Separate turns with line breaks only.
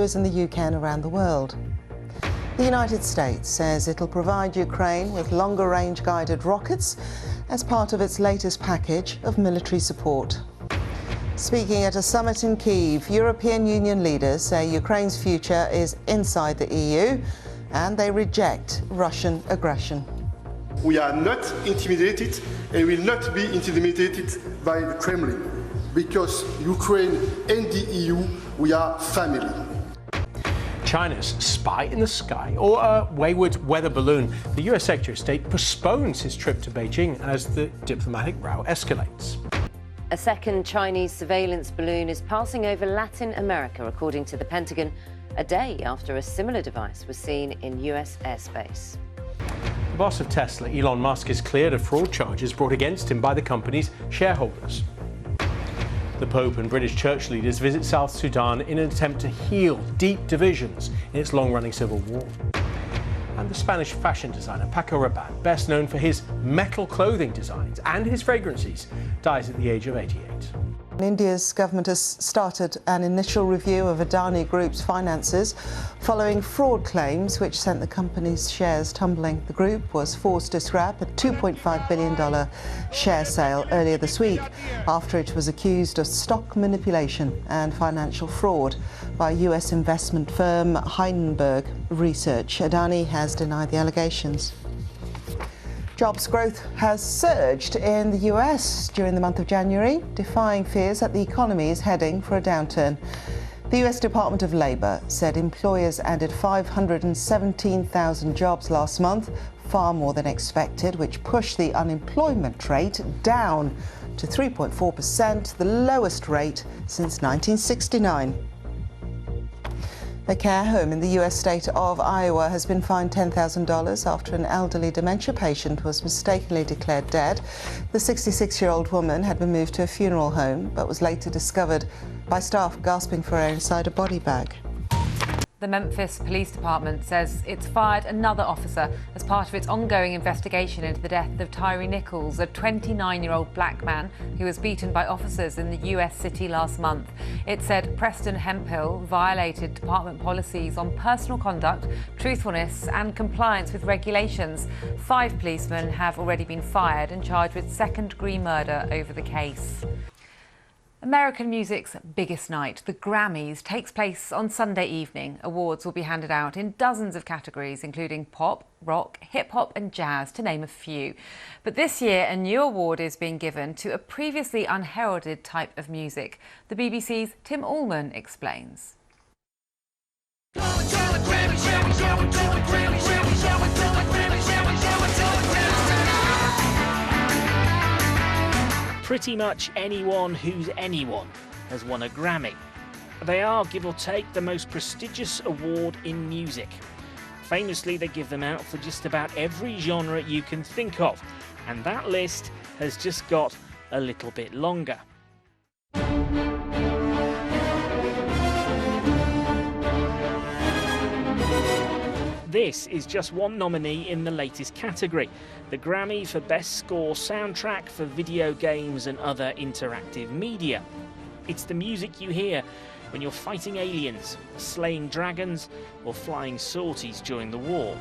viewers in the UK and around the world. The United States says it'll provide Ukraine with longer-range guided rockets as part of its latest package of military support. Speaking at a summit in Kyiv, European Union leaders say Ukraine's future is inside the EU and they reject Russian aggression.
We are not intimidated and will not be intimidated by the Kremlin, because Ukraine and the EU, we are family.
China's spy in the sky or a wayward weather balloon. The US Secretary of State postpones his trip to Beijing as the diplomatic row escalates.
A second Chinese surveillance balloon is passing over Latin America, according to the Pentagon, a day after a similar device was seen in US airspace.
The boss of Tesla, Elon Musk, is cleared of fraud charges brought against him by the company's shareholders. The Pope and British church leaders visit South Sudan in an attempt to heal deep divisions in its long-running civil war. And the Spanish fashion designer Paco Rabanne, best known for his metal clothing designs and his fragrances, dies at the age of 88.
India's government has started an initial review of Adani Group's finances following fraud claims which sent the company's shares tumbling. The group was forced to scrap a $2.5 billion share sale earlier this week after it was accused of stock manipulation and financial fraud by US investment firm Heidenberg Research. Adani has denied the allegations. Jobs growth has surged in the US during the month of January, defying fears that the economy is heading for a downturn. The US Department of Labor said employers added 517,000 jobs last month, far more than expected, which pushed the unemployment rate down to 3.4%, the lowest rate since 1969. A care home in the US state of Iowa has been fined $10,000 after an elderly dementia patient was mistakenly declared dead. The 66-year-old woman had been moved to a funeral home but was later discovered by staff gasping for air inside a body bag.
The Memphis Police Department says it's fired another officer as part of its ongoing investigation into the death of Tyree Nichols, a 29-year-old black man who was beaten by officers in the US city last month. It said Preston Hemphill violated department policies on personal conduct, truthfulness and compliance with regulations. 5 policemen have already been fired and charged with second-degree murder over the case. American music's biggest night, the Grammys, takes place on Sunday evening. Awards will be handed out in dozens of categories, including pop, rock, hip-hop and jazz, to name a few. But this year, a new award is being given to a previously unheralded type of music. The BBC's Tim Allman explains.
Pretty much anyone who's anyone has won a Grammy. They are, give or take, the most prestigious award in music. Famously, they give them out for just about every genre you can think of, and that list has just got a little bit longer. This is just one nominee in the latest category, the Grammy for Best Score Soundtrack for Video Games and Other Interactive Media. It's the music you hear when you're fighting aliens, slaying dragons or flying sorties during the war.